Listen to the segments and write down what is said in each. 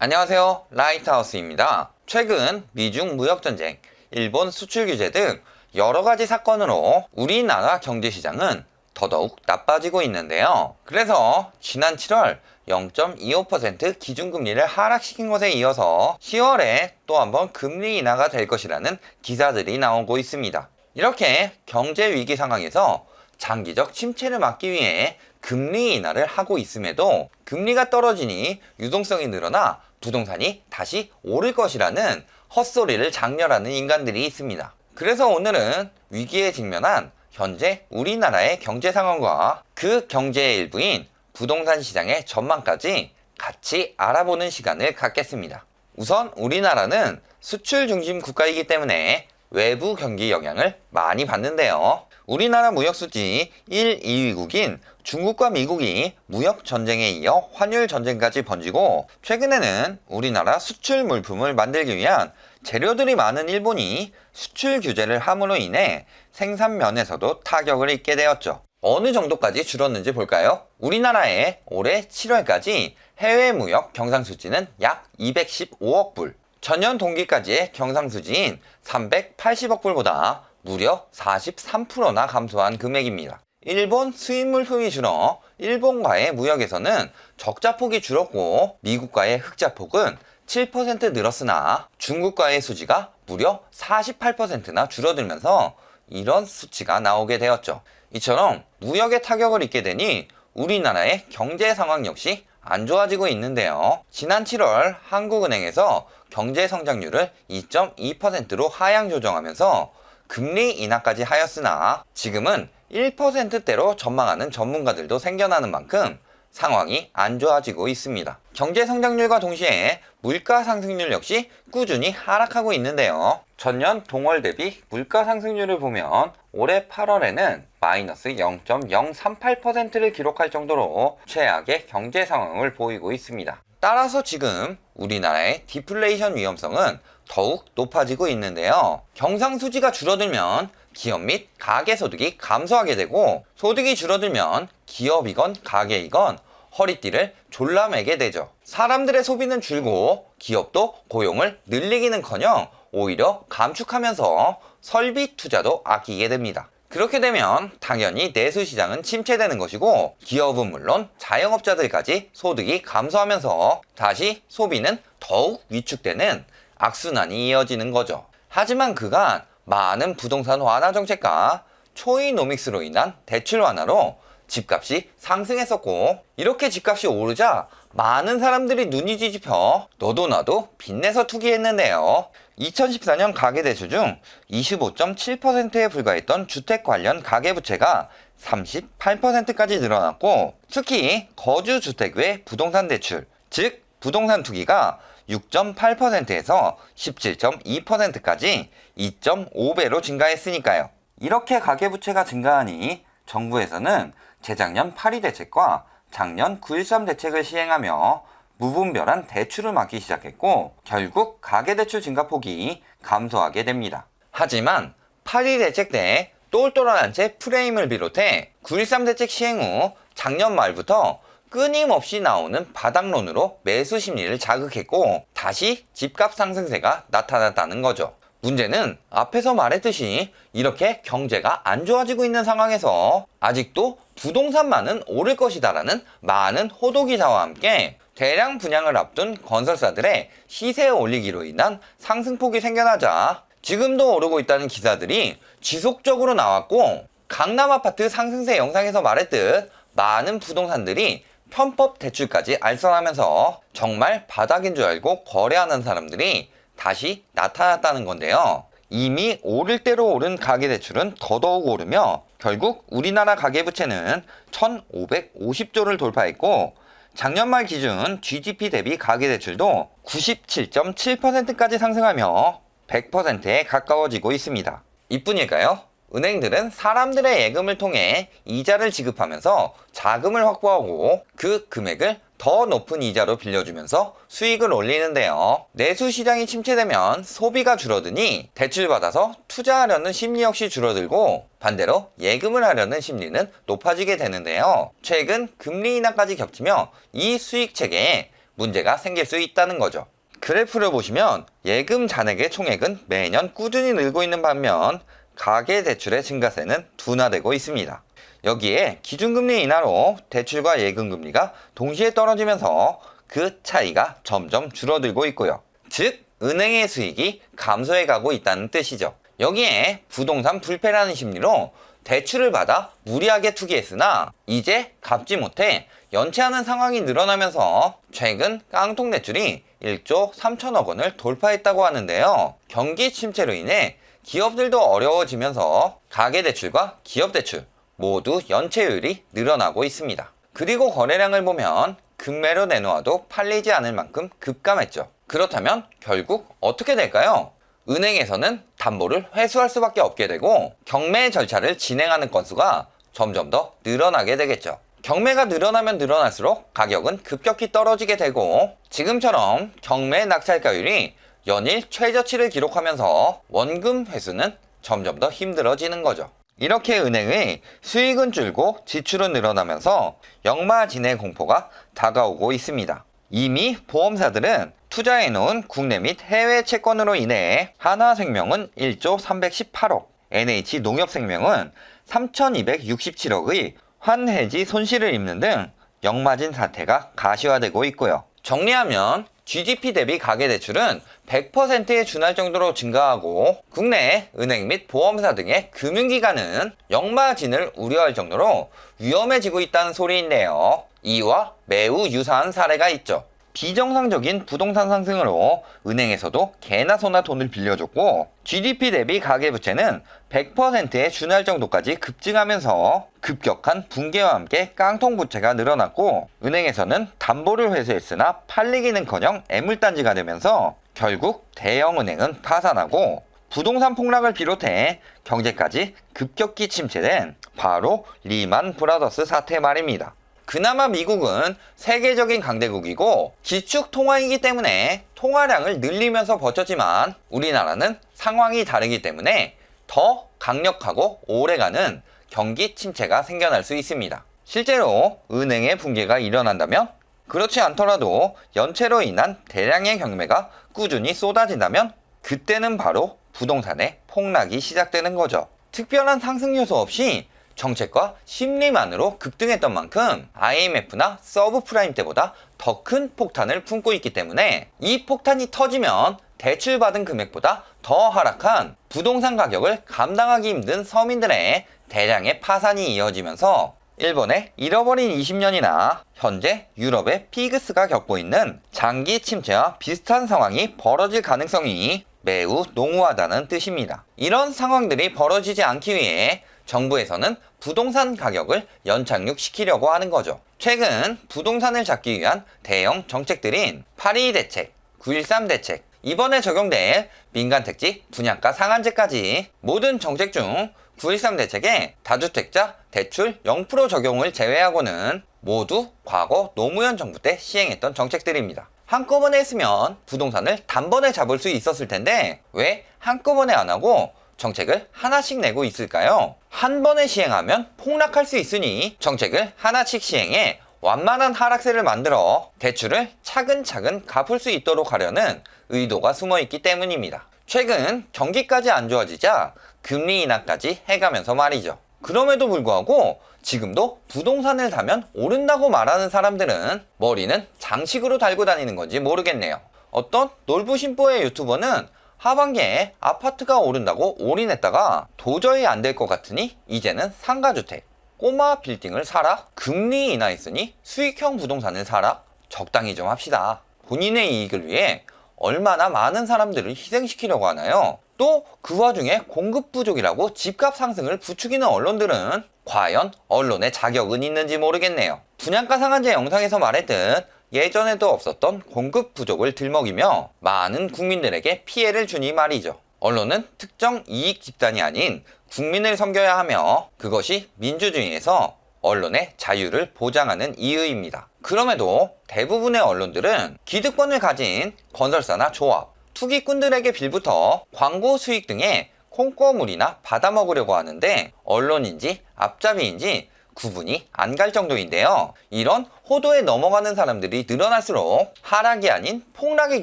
안녕하세요. 라이트하우스입니다. 최근 미중 무역전쟁, 일본 수출 규제 등 여러 가지 사건으로 우리나라 경제시장은 더더욱 나빠지고 있는데요. 그래서 지난 7월 0.25% 기준금리를 하락시킨 것에 이어서 10월에 또 한번 금리 인하가 될 것이라는 기사들이 나오고 있습니다. 이렇게 경제 위기 상황에서 장기적 침체를 막기 위해 금리 인하를 하고 있음에도 금리가 떨어지니 유동성이 늘어나 부동산이 다시 오를 것이라는 헛소리를 장렬하는 인간들이 있습니다. 그래서 오늘은 위기에 직면한 현재 우리나라의 경제 상황과 그 경제의 일부인 부동산 시장의 전망까지 같이 알아보는 시간을 갖겠습니다. 우선 우리나라는 수출 중심 국가이기 때문에 외부 경기 영향을 많이 받는데요. 우리나라 무역수지 1, 2위국인 중국과 미국이 무역 전쟁에 이어 환율 전쟁까지 번지고, 최근에는 우리나라 수출 물품을 만들기 위한 재료들이 많은 일본이 수출 규제를 함으로 인해 생산 면에서도 타격을 입게 되었죠. 어느 정도까지 줄었는지 볼까요? 우리나라의 올해 7월까지 해외 무역 경상수지는 약 215억 불, 전년 동기까지의 경상수지인 380억 불보다 무려 43%나 감소한 금액입니다. 일본 수입 물품이 줄어 일본과의 무역에서는 적자폭이 줄었고, 미국과의 흑자폭은 7% 늘었으나 중국과의 수지가 무려 48%나 줄어들면서 이런 수치가 나오게 되었죠. 이처럼 무역에 타격을 입게 되니 우리나라의 경제 상황 역시 안 좋아지고 있는데요. 지난 7월 한국은행에서 경제 성장률을 2.2%로 하향 조정하면서 금리 인하까지 하였으나 지금은 1%대로 전망하는 전문가들도 생겨나는 만큼 상황이 안 좋아지고 있습니다. 경제 성장률과 동시에 물가 상승률 역시 꾸준히 하락하고 있는데요. 전년 동월 대비 물가 상승률을 보면 올해 8월에는 마이너스 0.038%를 기록할 정도로 최악의 경제 상황을 보이고 있습니다. 따라서 지금 우리나라의 디플레이션 위험성은 더욱 높아지고 있는데요. 경상수지가 줄어들면 기업 및 가계소득이 감소하게 되고, 소득이 줄어들면 기업이건 가계이건 허리띠를 졸라매게 되죠. 사람들의 소비는 줄고 기업도 고용을 늘리기는커녕 오히려 감축하면서 설비 투자도 아끼게 됩니다. 그렇게 되면 당연히 내수시장은 침체되는 것이고, 기업은 물론 자영업자들까지 소득이 감소하면서 다시 소비는 더욱 위축되는 악순환이 이어지는 거죠. 하지만 그간 많은 부동산 완화 정책과 초이노믹스로 인한 대출 완화로 집값이 상승했었고, 이렇게 집값이 오르자 많은 사람들이 눈이 뒤집혀 너도 나도 빚내서 투기했는데요. 2014년 가계대출 중 25.7%에 불과했던 주택 관련 가계부채가 38%까지 늘어났고, 특히 거주주택 외 부동산 대출, 즉 부동산 투기가 6.8%에서 17.2%까지 2.5배로 증가했으니까요. 이렇게 가계부채가 증가하니 정부에서는 재작년 8.2 대책과 작년 9.13 대책을 시행하며 무분별한 대출을 막기 시작했고, 결국 가계대출 증가폭이 감소하게 됩니다. 하지만 8.2 대책 때 똘똘한 채 프레임을 비롯해 9.13 대책 시행 후 작년 말부터 끊임없이 나오는 바닥론으로 매수 심리를 자극했고, 다시 집값 상승세가 나타났다는 거죠. 문제는 앞에서 말했듯이 이렇게 경제가 안 좋아지고 있는 상황에서 아직도 부동산만은 오를 것이다라는 많은 호도기사와 함께 대량 분양을 앞둔 건설사들의 시세 올리기로 인한 상승폭이 생겨나자 지금도 오르고 있다는 기사들이 지속적으로 나왔고, 강남 아파트 상승세 영상에서 말했듯 많은 부동산들이 편법 대출까지 알선하면서 정말 바닥인 줄 알고 거래하는 사람들이 다시 나타났다는 건데요. 이미 오를 대로 오른 가계대출은 더더욱 오르며 결국 우리나라 가계부채는 1,550조를 돌파했고, 작년 말 기준 GDP 대비 가계대출도 97.7%까지 상승하며 100%에 가까워지고 있습니다. 이뿐일까요? 은행들은 사람들의 예금을 통해 이자를 지급하면서 자금을 확보하고 그 금액을 더 높은 이자로 빌려주면서 수익을 올리는데요. 내수 시장이 침체되면 소비가 줄어드니 대출받아서 투자하려는 심리 역시 줄어들고, 반대로 예금을 하려는 심리는 높아지게 되는데요. 최근 금리 인하까지 겹치며 이 수익 체계에 문제가 생길 수 있다는 거죠. 그래프를 보시면 예금 잔액의 총액은 매년 꾸준히 늘고 있는 반면 가계대출의 증가세는 둔화되고 있습니다. 여기에 기준금리 인하로 대출과 예금금리가 동시에 떨어지면서 그 차이가 점점 줄어들고 있고요. 즉 은행의 수익이 감소해 가고 있다는 뜻이죠. 여기에 부동산 불패라는 심리로 대출을 받아 무리하게 투기했으나 이제 갚지 못해 연체하는 상황이 늘어나면서 최근 깡통 대출이 1조 3천억 원을 돌파했다고 하는데요. 경기 침체로 인해 기업들도 어려워지면서 가계대출과 기업대출 모두 연체율이 늘어나고 있습니다. 그리고 거래량을 보면 급매로 내놓아도 팔리지 않을 만큼 급감했죠. 그렇다면 결국 어떻게 될까요? 은행에서는 담보를 회수할 수밖에 없게 되고 경매 절차를 진행하는 건수가 점점 더 늘어나게 되겠죠. 경매가 늘어나면 늘어날수록 가격은 급격히 떨어지게 되고 지금처럼 경매 낙찰가율이 연일 최저치를 기록하면서 원금 회수는 점점 더 힘들어지는 거죠. 이렇게 은행의 수익은 줄고 지출은 늘어나면서 역마진의 공포가 다가오고 있습니다. 이미 보험사들은 투자해놓은 국내 및 해외 채권으로 인해 하나생명은 1조 318억, NH농협생명은 3,267억의 환해지 손실을 입는 등 역마진 사태가 가시화되고 있고요. 정리하면 GDP 대비 가계대출은 100%에 준할 정도로 증가하고 국내 은행 및 보험사 등의 금융기관은 역마진을 우려할 정도로 위험해지고 있다는 소리인데요. 이와 매우 유사한 사례가 있죠. 비정상적인 부동산 상승으로 은행에서도 개나 소나 돈을 빌려줬고 GDP 대비 가계부채는 100%에 준할 정도까지 급증하면서 급격한 붕괴와 함께 깡통부채가 늘어났고 은행에서는 담보를 회수했으나 팔리기는커녕 애물단지가 되면서 결국 대형은행은 파산하고 부동산 폭락을 비롯해 경제까지 급격히 침체된 바로 리만 브라더스 사태 말입니다. 그나마 미국은 세계적인 강대국이고 기축 통화이기 때문에 통화량을 늘리면서 버텼지만 우리나라는 상황이 다르기 때문에 더 강력하고 오래가는 경기 침체가 생겨날 수 있습니다. 실제로 은행의 붕괴가 일어난다면 그렇지 않더라도 연체로 인한 대량의 경매가 꾸준히 쏟아진다면 그때는 바로 부동산의 폭락이 시작되는 거죠. 특별한 상승 요소 없이 정책과 심리만으로 급등했던 만큼 IMF나 서브프라임 때보다 더 큰 폭탄을 품고 있기 때문에 이 폭탄이 터지면 대출받은 금액보다 더 하락한 부동산 가격을 감당하기 힘든 서민들의 대량의 파산이 이어지면서 일본의 잃어버린 20년이나 현재 유럽의 피그스가 겪고 있는 장기 침체와 비슷한 상황이 벌어질 가능성이 매우 농후하다는 뜻입니다. 이런 상황들이 벌어지지 않기 위해 정부에서는 부동산 가격을 연착륙시키려고 하는 거죠. 최근 부동산을 잡기 위한 대형 정책들인 8.2 대책, 9.13 대책, 이번에 적용될 민간택지 분양가 상한제까지 모든 정책 중 9.13 대책의 다주택자 대출 0% 적용을 제외하고는 모두 과거 노무현 정부 때 시행했던 정책들입니다. 한꺼번에 했으면 부동산을 단번에 잡을 수 있었을 텐데 왜 한꺼번에 안 하고 정책을 하나씩 내고 있을까요? 한 번에 시행하면 폭락할 수 있으니 정책을 하나씩 시행해 완만한 하락세를 만들어 대출을 차근차근 갚을 수 있도록 하려는 의도가 숨어 있기 때문입니다. 최근 경기까지 안 좋아지자 금리 인하까지 해가면서 말이죠. 그럼에도 불구하고 지금도 부동산을 사면 오른다고 말하는 사람들은 머리는 장식으로 달고 다니는 건지 모르겠네요. 어떤 놀부심보의 유튜버는 하반기에 아파트가 오른다고 올인했다가 도저히 안 될 것 같으니 이제는 상가주택, 꼬마 빌딩을 사라? 금리 인하했으니 수익형 부동산을 사라? 적당히 좀 합시다. 본인의 이익을 위해 얼마나 많은 사람들을 희생시키려고 하나요? 또 그 와중에 공급 부족이라고 집값 상승을 부추기는 언론들은 과연 언론의 자격은 있는지 모르겠네요. 분양가 상한제 영상에서 말했듯 예전에도 없었던 공급 부족을 들먹이며 많은 국민들에게 피해를 주니 말이죠. 언론은 특정 이익 집단이 아닌 국민을 섬겨야 하며 그것이 민주주의에서 언론의 자유를 보장하는 이유입니다. 그럼에도 대부분의 언론들은 기득권을 가진 건설사나 조합, 투기꾼들에게 빌부터 광고 수익 등의 콩고물이나 받아먹으려고 하는데 언론인지 앞잡이인지 구분이 안 갈 정도인데요. 이런 호도에 넘어가는 사람들이 늘어날수록 하락이 아닌 폭락의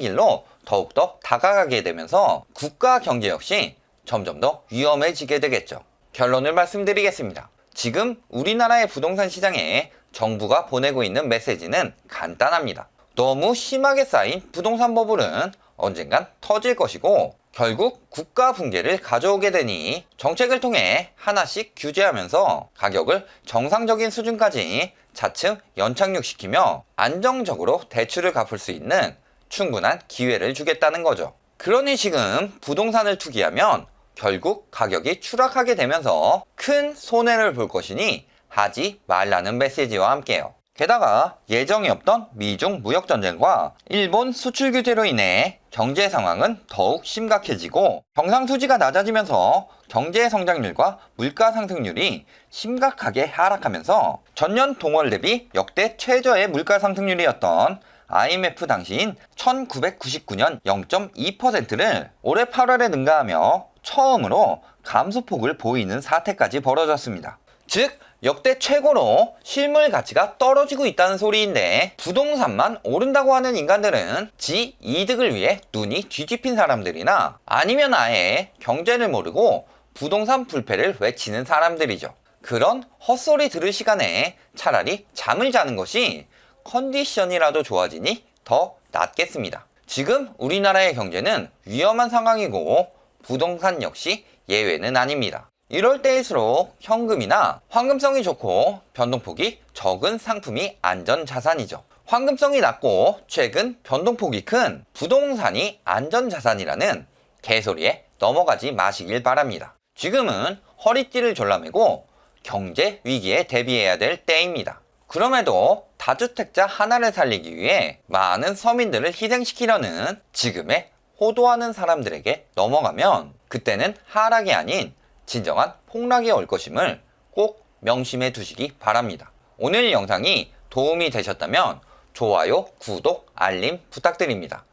길로 더욱더 다가가게 되면서 국가 경제 역시 점점 더 위험해지게 되겠죠. 결론을 말씀드리겠습니다. 지금 우리나라의 부동산 시장에 정부가 보내고 있는 메시지는 간단합니다. 너무 심하게 쌓인 부동산 버블은 언젠간 터질 것이고 결국 국가 붕괴를 가져오게 되니 정책을 통해 하나씩 규제하면서 가격을 정상적인 수준까지 차츰 연착륙시키며 안정적으로 대출을 갚을 수 있는 충분한 기회를 주겠다는 거죠. 그러니 지금 부동산을 투기하면 결국 가격이 추락하게 되면서 큰 손해를 볼 것이니 하지 말라는 메시지와 함께요. 게다가 예정이 없던 미중 무역전쟁과 일본 수출 규제로 인해 경제 상황은 더욱 심각해지고 경상수지가 낮아지면서 경제 성장률과 물가 상승률이 심각하게 하락하면서 전년 동월 대비 역대 최저의 물가 상승률이었던 IMF 당시인 1999년 0.2%를 올해 8월에 능가하며 처음으로 감소폭을 보이는 사태까지 벌어졌습니다. 즉 역대 최고로 실물 가치가 떨어지고 있다는 소리인데 부동산만 오른다고 하는 인간들은 지 이득을 위해 눈이 뒤집힌 사람들이나 아니면 아예 경제를 모르고 부동산 불패를 외치는 사람들이죠. 그런 헛소리 들을 시간에 차라리 잠을 자는 것이 컨디션이라도 좋아지니 더 낫겠습니다. 지금 우리나라의 경제는 위험한 상황이고 부동산 역시 예외는 아닙니다. 이럴 때일수록 현금이나 황금성이 좋고 변동폭이 적은 상품이 안전자산이죠. 황금성이 낮고 최근 변동폭이 큰 부동산이 안전자산이라는 개소리에 넘어가지 마시길 바랍니다. 지금은 허리띠를 졸라매고 경제 위기에 대비해야 될 때입니다. 그럼에도 다주택자 하나를 살리기 위해 많은 서민들을 희생시키려는 지금의 호도하는 사람들에게 넘어가면 그때는 하락이 아닌 진정한 폭락이 올 것임을 꼭 명심해 두시기 바랍니다. 오늘 영상이 도움이 되셨다면 좋아요, 구독, 알림 부탁드립니다.